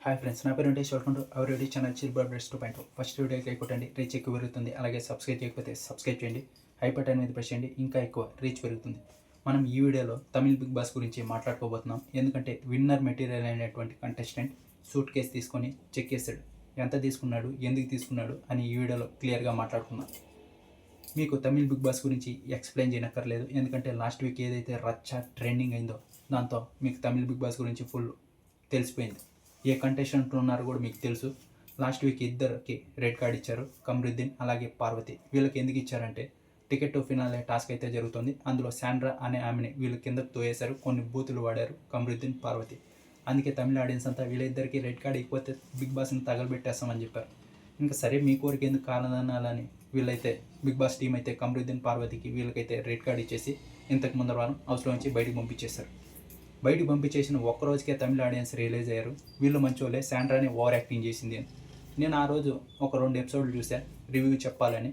Hi friends, నా పేరు Venkatesh. Welcome to our YouTube channel chill breads 2.0. First వీడియోకి like కొట్టండి, రీచ్ ఎక్కువ పెరుగుతుంది. అలాగే సబ్స్క్రైబ్ చేయకపోతే సబ్స్క్రైబ్ చేయండి, హై బటన్ మీద ప్రెస్ చేయండి, ఇంకా ఎక్కువ రీచ్ పెరుగుతుంది. మనం ఈ వీడియోలో తమిళ్ బిగ్ బాస్ గురించి మాట్లాడుకోబోతున్నాం. ఎందుకంటే విన్నర్ మెటీరియల్ అయినటువంటి కంటెస్టెంట్ సూట్ కేసు తీసుకొని చెక్ చేశాడు. ఎంత తీసుకున్నాడు, ఎందుకు తీసుకున్నాడు అని ఈ వీడియోలో క్లియర్గా మాట్లాడుకుందాం. మీకు తమిళ్ బిగ్ బాస్ గురించి ఎక్స్ప్లెయిన్ చేయనక్కర్లేదు, ఎందుకంటే లాస్ట్ వీక్ ఏదైతే రచ్చ ట్రెండింగ్ అయిందో దాంతో మీకు తమిళ్ బిగ్ బాస్ గురించి ఫుల్ తెలిసిపోయింది. ఏ కంటెస్టెంట్లు ఉన్నారో కూడా మీకు తెలుసు. లాస్ట్ వీక్ ఇద్దరికి రెడ్ కార్డ్ ఇచ్చారు, కమరుద్దీన్ అలాగే పార్వతి. వీళ్ళకి ఎందుకు ఇచ్చారంటే టికెట్ టు ఫినాలే టాస్క్ అయితే జరుగుతుంది. అందులో శాండ్రా అనే ఆమెని వీళ్ళు కిందకు తోయేశారు, కొన్ని బూతులు వాడారు కమరుద్దీన్ పార్వతి. అందుకే తమిళ ఆడియన్స్ అంతా వీళ్ళిద్దరికి రెడ్ కార్డ్ ఇకపోతే బిగ్ బాస్ని తగలబెట్టేస్తామని చెప్పారు. ఇంకా సరే మీ కోరిక ఎందుకు కారణాలని వీళ్ళైతే బిగ్ బాస్ టీం అయితే కమరుద్దీన్ పార్వతికి వీళ్ళకైతే రెడ్ కార్డ్ ఇచ్చేసి ఇంతకు ముందర వారం హౌస్లో నుంచి బయటికి పంపించేశారు. బయటికి పంపించేసిన ఒక్కరోజుకే తమిళ ఆడియన్స్ రియలైజ్ అయ్యారు, వీళ్ళు మంచోళ్ళే, శాండ్రాని ఓవర్ యాక్టింగ్ చేసింది అని. నేను ఆ రోజు ఒక 2 ఎపిసోడ్లు చూశాను రివ్యూ చెప్పాలని.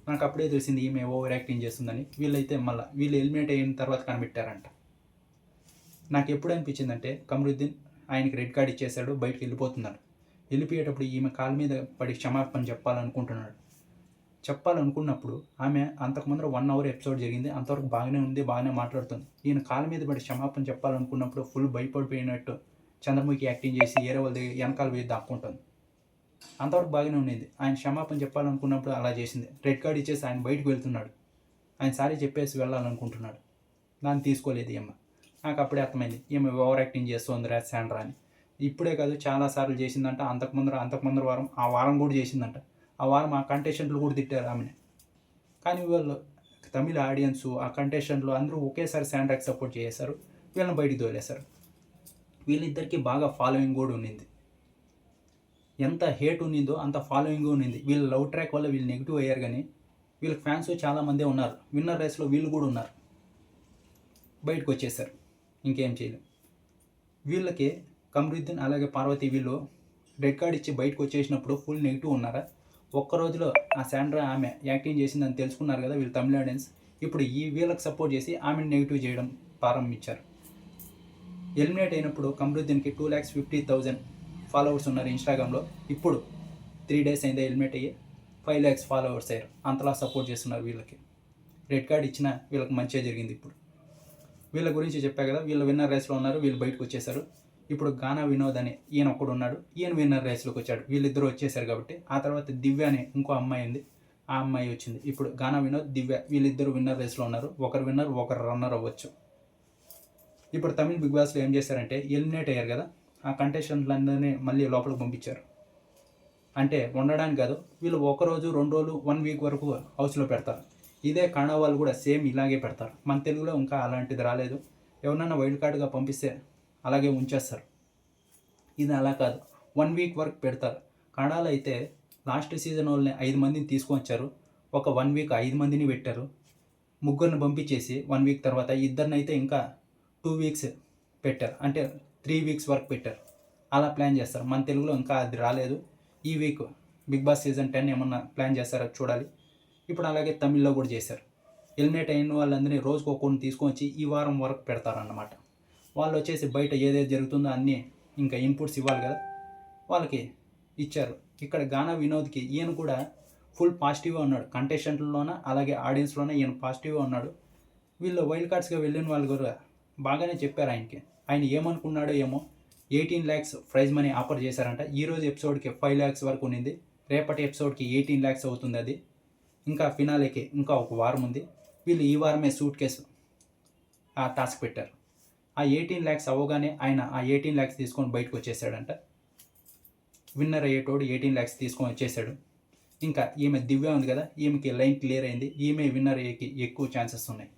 నాకు అప్పుడే తెలిసింది ఈమె ఓవర్ యాక్టింగ్ చేస్తుందని. వీళ్ళైతే మళ్ళీ వీళ్ళు ఎలిమినేట్ అయిన తర్వాత కనిపెట్టారంట. నాకు ఎప్పుడు అనిపించిందంటే కమరుద్దీన్ ఆయనకి రెడ్ కార్డ్ ఇచ్చేశాడు, బయటకు వెళ్ళిపోతున్నాడు. వెళ్ళిపోయేటప్పుడు ఈమె కాళ్ళ మీద పడి క్షమాపణ చెప్పాలనుకున్నప్పుడు ఆమె అంతకుముందు 1 అవర్ ఎపిసోడ్ జరిగింది, అంతవరకు బాగానే ఉంది, బాగానే మాట్లాడుతుంది. ఈయన కాళ్ళ మీద పడి క్షమాపణ చెప్పాలనుకున్నప్పుడు ఫుల్ భయపడిపోయినట్టు చంద్రముఖి యాక్టింగ్ చేసి ఏరే వాళ్ళ దగ్గర వెనకాల పోయి దాక్కుంటుంది. అంతవరకు బాగానే ఉండేది. ఆయన క్షమాపణ చెప్పాలనుకున్నప్పుడు అలా చేసింది. రెడ్ కార్డ్ ఇచ్చేసి ఆయన బయటకు వెళ్తున్నాడు, ఆయన సారీ చెప్పేసి వెళ్ళాలనుకుంటున్నాడు. దాన్ని తీసుకోలేదు ఈమె. నాకు అప్పుడే అర్థమైంది ఈమె ఓవర్ యాక్టింగ్ చేస్తుంది శాండ్రా అని. ఇప్పుడే కాదు చాలాసార్లు చేసిందంట. అంతకుముందు వారం, ఆ వారం కూడా చేసిందంట. ఆ వారం ఆ కంటెస్టెంట్లు కూడా తిట్టారు ఆమెని. కానీ వీళ్ళు తమిళ ఆడియన్స్, ఆ కంటెస్టెంట్లు అందరూ ఒకేసారి శాండ్రాకి సపోర్ట్ చేశారు, వీళ్ళని బయటికి తోలేశారు. వీళ్ళిద్దరికీ బాగా ఫాలోయింగ్ కూడా ఉన్నింది. ఎంత హేట్ ఉన్నిందో అంత ఫాలోయింగ్ ఉన్నింది. వీళ్ళ లవ్ ట్రాక్ వల్ల వీళ్ళు నెగిటివ్ అయ్యారు, కానీ వీళ్ళకి ఫ్యాన్స్ చాలామందే ఉన్నారు. విన్నర్ రేస్లో వీళ్ళు కూడా ఉన్నారు, బయటకు వచ్చేసారు. ఇంకేం చేయలేం. వీళ్ళకి కమరుద్దీన్ అలాగే పార్వతి వీళ్ళు రెడ్ కార్డ్ ఇచ్చి బయటకు వచ్చేసినప్పుడు ఫుల్ నెగిటివ్ ఉన్నారా. ఒక్క రోజులో ఆ శాండ్రా ఆమె యాక్టింగ్ చేసిందని తెలుసుకున్నారు కదా వీళ్ళు తమిళ ఆడియన్స్. ఇప్పుడు వీళ్ళకి సపోర్ట్ చేసి ఆమెను నెగిటివ్ చేయడం ప్రారంభించారు. ఎలిమినేట్ అయినప్పుడు కమరుద్దీన్కి 2,50,000 ఫాలోవర్స్ ఉన్నారు ఇన్స్టాగ్రామ్లో. ఇప్పుడు 3 డేస్ అయిందా ఎలిమినేట్ అయ్యి 5 lakhs ఫాలోవర్స్ అయ్యారు. అంతలా సపోర్ట్ చేస్తున్నారు వీళ్ళకి. రెడ్ కార్డ్ ఇచ్చినా వీళ్ళకి మంచిగా జరిగింది. ఇప్పుడు వీళ్ళ గురించి చెప్పా కదా, వీళ్ళు విన్నర్ రేస్లో ఉన్నారు, వీళ్ళు బయటకు వచ్చేసారు. ఇప్పుడు గానా వినోద్ అని ఈయన ఒక్కడు ఉన్నాడు, ఈయన విన్నర్ రేస్లోకి వచ్చాడు. వీళ్ళిద్దరూ వచ్చేసారు కాబట్టి ఆ తర్వాత దివ్య అనే ఇంకో అమ్మాయి ఉంది, ఆ అమ్మాయి వచ్చింది. ఇప్పుడు గానా వినోద్, దివ్య వీళ్ళిద్దరూ విన్నర్ రేస్లో ఉన్నారు. ఒకరు విన్నర్, ఒకరు రన్నర్ అవ్వచ్చు. ఇప్పుడు తమిళ్ బిగ్ బాస్లో ఏం చేశారంటే ఎలిమినేట్ అయ్యారు కదా, ఆ కంటెస్టెంట్లందరినీ మళ్ళీ లోపలికి పంపించారు. అంటే ఉండడానికి కాదు, వీళ్ళు 1 రోజు 2 రోజులు 1 వీక్ వరకు హౌస్లో పెడతారు. ఇదే కన్నడ వాళ్ళు కూడా సేమ్ ఇలాగే పెడతారు. మన తెలుగులో ఇంకా అలాంటిది రాలేదు. ఎవరన్నా వైల్డ్ కార్డ్గా పంపిస్తే అలాగే ఉంచేస్తారు. ఇది అలా కాదు, 1 వీక్ వరకు పెడతారు. కన్నడలో అయితే లాస్ట్ సీజన్ వాళ్ళని 5 మందిని తీసుకొచ్చారు, ఒక 1 వీక్ 5 మందిని పెట్టారు. ముగ్గురిని పంపించేసి 1 వీక్ తర్వాత ఇద్దరిని అయితే ఇంకా 2 వీక్స్ పెట్టారు, అంటే 3 వీక్స్ వరకు పెట్టారు. అలా ప్లాన్ చేస్తారు. మన తెలుగులో ఇంకా అది రాలేదు. ఈ వీక్ బిగ్ బాస్ సీజన్ 10 ఏమన్నా ప్లాన్ చేస్తారో చూడాలి. ఇప్పుడు అలాగే తమిళ్లో కూడా చేశారు. ఎలిమినేట్ అయిన వాళ్ళందరినీ రోజుకు ఒక్కొక్కరిని తీసుకొచ్చి ఈ వారం వరకు పెడతారన్నమాట. వాళ్ళు వచ్చేసి బయట ఏదైతే జరుగుతుందో అన్నీ ఇంకా ఇన్పుట్స్ ఇవ్వాలి కదా, వాళ్ళకి ఇచ్చారు. ఇక్కడ గానా వినోద్కి ఈయన కూడా ఫుల్ పాజిటివ్గా ఉన్నాడు. కంటెస్టెంట్లలోన అలాగే ఆడియన్స్లోనే ఈయన పాజిటివ్గా ఉన్నాడు. వీళ్ళు వైల్డ్ కార్డ్స్గా వెళ్ళిన వాళ్ళు కూడా బాగానే చెప్పారు ఆయనకి. ఆయన ఏమనుకున్నాడో ఏమో, 18 lakhs ప్రైజ్ మనీ ఆఫర్ చేశారంట. ఈరోజు ఎపిసోడ్కి 5 lakhs వరకు ఉన్నింది, రేపటి ఎపిసోడ్కి 18 lakhs అవుతుంది. అది ఇంకా ఫినాలేకి ఇంకా ఒక వారం ఉంది. వీళ్ళు ఈ వారమే సూట్ కేసు ఆ టాస్క్ పెట్టారు. ఆ 18 lakhs అవ్వగానే ఆయన ఆ 18 lakhs తీసుకొని బయటకు వచ్చేసాడంట. విన్నర్ అయ్యేటోడు 18 lakhs తీసుకొని వచ్చేసాడు. ఇంకా ఈమె దివ్య ఉంది కదా, ఈమెకి లైన్ క్లియర్ అయింది. ఈమె విన్నర్ అయ్యేకి ఎక్కువ ఛాన్సెస్ ఉన్నాయి.